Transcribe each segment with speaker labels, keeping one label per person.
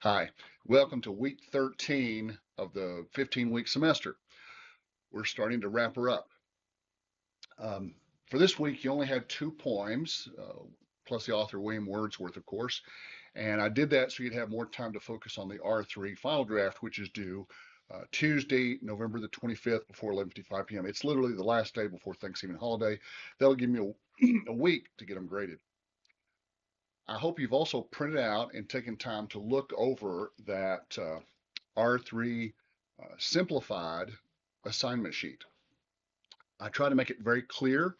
Speaker 1: Hi, welcome to week 13 of the 15-week semester. We're starting to wrap her up. For this week, you only had two poems, plus the author William Wordsworth, of course, and I did that so you'd have more time to focus on the R3 final draft, which is due Tuesday, November the 25th before 11:55 p.m. It's literally the last day before Thanksgiving holiday. That'll give me a week to get them graded. I hope you've also printed out and taken time to look over that R3 simplified assignment sheet. I try to make it very clear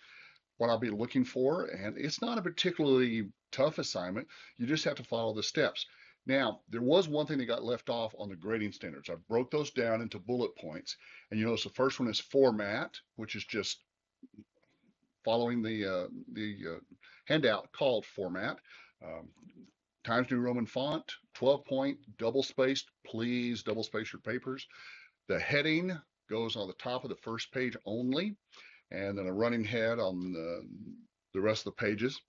Speaker 1: what I'll be looking for, and it's not a particularly tough assignment. You just have to follow the steps. Now, there was one thing that got left off on the grading standards. I broke those down into bullet points, and you notice the first one is format, which is just following the handout called format. Um, Times New Roman font, 12 point, double spaced. Please double space your papers. The heading goes on the top of the first page only, and then a running head on the rest of the pages.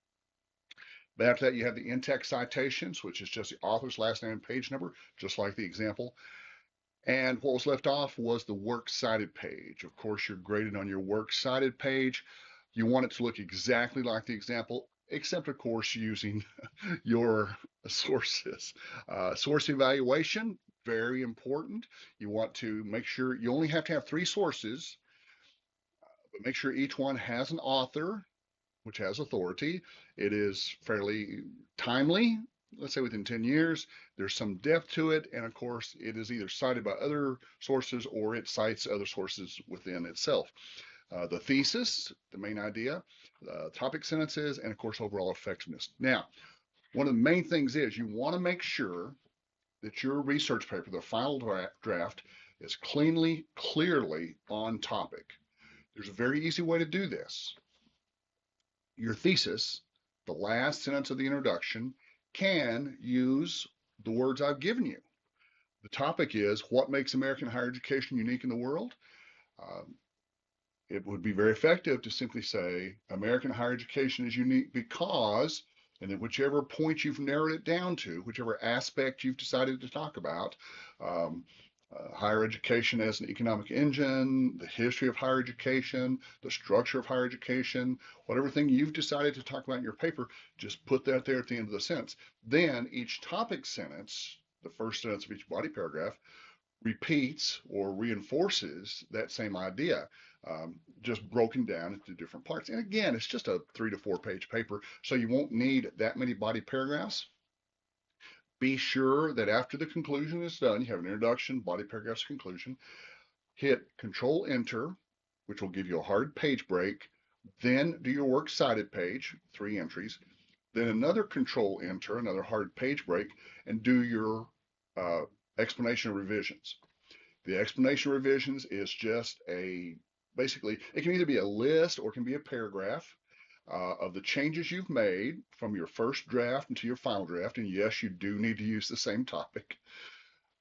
Speaker 1: But after that, you have the in-text citations, which is just the author's last name and page number, just like the example. And what was left off was the works cited page. Of course, you're graded on your works cited page. You want it to look exactly like the example, except, of course, using your sources. Source evaluation, very important. You want to make sure you only have to have three sources, but make sure each one has an author, which has authority. It is fairly timely, let's say within 10 years. There's some depth to it, and of course, it is either cited by other sources or it cites other sources within itself. The thesis, the main idea, topic sentences, and of course, overall effectiveness. Now, one of the main things is you want to make sure that your research paper, the final draft, is clearly on topic. There's a very easy way to do this. Your thesis, the last sentence of the introduction, can use the words I've given you. The topic is what makes American higher education unique in the world. Um, it would be very effective to simply say American higher education is unique because, and then whichever point you've narrowed it down to, whichever aspect you've decided to talk about, um, higher education as an economic engine, the history of higher education, the structure of higher education, whatever thing you've decided to talk about in your paper, just put that there at the end of the sentence. Then each topic sentence, the first sentence of each body paragraph, repeats or reinforces that same idea, just broken down into different parts. And again, it's just a 3 to 4 page paper, so you won't need that many body paragraphs. Be sure that after the conclusion is done, you have an introduction, body paragraphs, conclusion. Hit Control Enter, which will give you a hard page break. Then do your works cited page, 3 entries. Then another Control Enter, another hard page break, and do your explanation of revisions. The explanation of revisions is just basically, it can either be a list or it can be a paragraph of the changes you've made from your first draft into your final draft. And yes, you do need to use the same topic.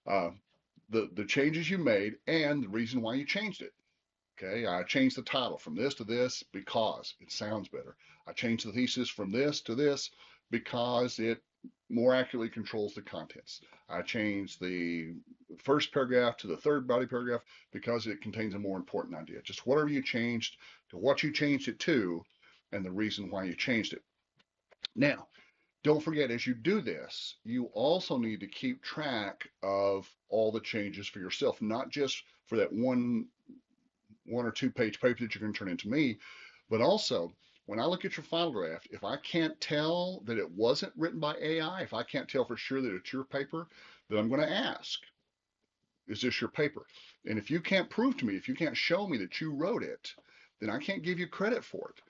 Speaker 1: Uh, the changes you made and the reason why you changed it. Okay, I changed the title from this to this because it sounds better. I changed the thesis from this to this because it more accurately controls the contents. I changed the first paragraph to the third body paragraph because it contains a more important idea. Just whatever you changed to what you changed it to and the reason why you changed it. Now, don't forget, as you do this, you also need to keep track of all the changes for yourself, not just for that one or two page paper that you're going to turn into me, but also when I look at your final draft, if I can't tell that it wasn't written by AI, if I can't tell for sure that it's your paper, then I'm going to ask, is this your paper? And if you can't prove to me, if you can't show me that you wrote it, then I can't give you credit for it.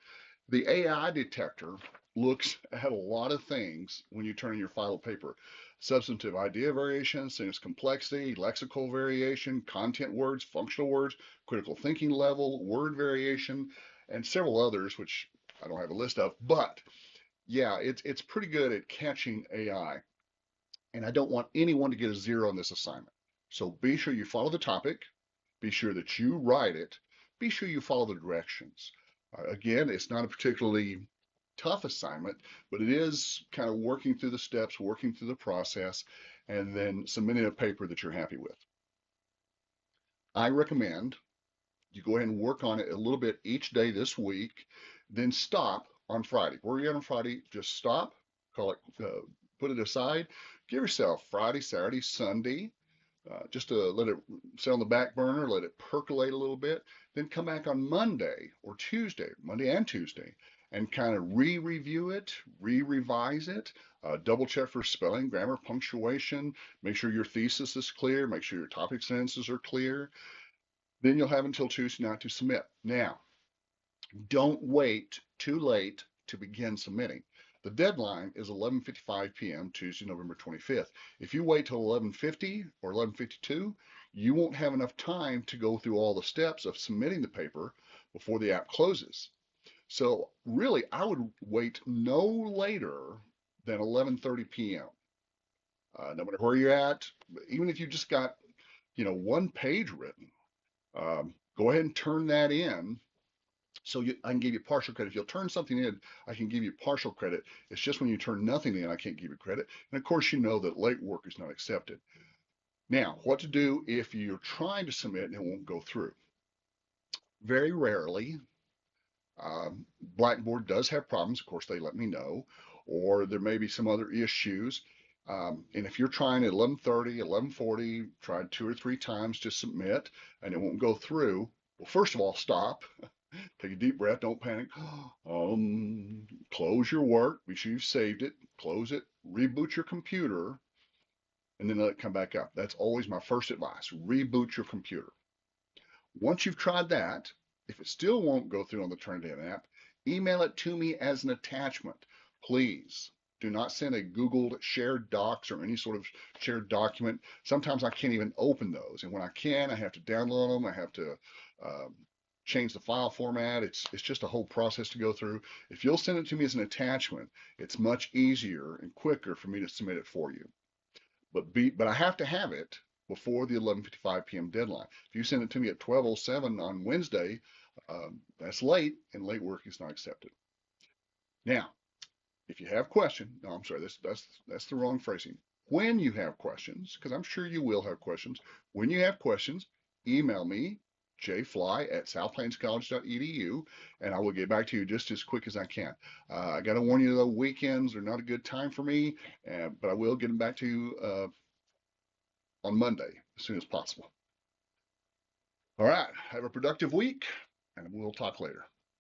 Speaker 1: The AI detector looks at a lot of things when you turn in your final paper. Substantive idea variation, sentence complexity, lexical variation, content words, functional words, critical thinking level, word variation, and several others, which I don't have a list of. But yeah, it's pretty good at catching AI. And I don't want anyone to get a zero on this assignment. So be sure you follow the topic, be sure that you write it, be sure you follow the directions. Again, it's not a particularly tough assignment, but it is kind of working through the steps, working through the process, and then submitting a paper that you're happy with. I recommend you go ahead and work on it a little bit each day this week, then stop on Friday. Where are you at on Friday? Just stop, call it, put it aside. Give yourself Friday, Saturday, Sunday, just to let it sit on the back burner, let it percolate a little bit. Then come back on Monday or Tuesday, Monday and Tuesday, and kind of re-review it, re-revise it, double check for spelling, grammar, punctuation, make sure your thesis is clear, make sure your topic sentences are clear. Then you'll have until Tuesday night to submit. Now, don't wait too late to begin submitting. The deadline is 11:55 p.m. Tuesday, November 25th. If you wait till 11:50 or 11:52, you won't have enough time to go through all the steps of submitting the paper before the app closes. So really, I would wait no later than 11:30 p.m. No matter where you're at, even if you just got, one page written, go ahead and turn that in so I can give you partial credit. If you'll turn something in, I can give you partial credit. It's just when you turn nothing in, I can't give you credit. And of course, you know that late work is not accepted. Now, what to do if you're trying to submit and it won't go through? Very rarely, Blackboard does have problems. Of course, they let me know, or there may be some other issues. And if you're trying at 11:30, 11:40, tried 2 or 3 times to submit and it won't go through, well, first of all, stop. Take a deep breath. Don't panic. Close your work. Be sure you've saved it. Close it. Reboot your computer, and then let it come back up. That's always my first advice. Reboot your computer. Once you've tried that, if it still won't go through on the Turnitin app, email it to me as an attachment. Please do not send a Googled shared docs or any sort of shared document. Sometimes I can't even open those. And when I can, I have to download them. I have to change the file format. It's just a whole process to go through. If you'll send it to me as an attachment, it's much easier and quicker for me to submit it for you. But I have to have it before the 11:55 p.m. deadline. If you send it to me at 12:07 on Wednesday, that's late, and late work is not accepted. Now, if you have questions, no, I'm sorry, that's the wrong phrasing. When you have questions, because I'm sure you will have questions, when you have questions, email me, jfly@southplainscollege.edu, and I will get back to you just as quick as I can. I got to warn you, though, weekends are not a good time for me, but I will get them back to you on Monday as soon as possible. All right, have a productive week, and we'll talk later.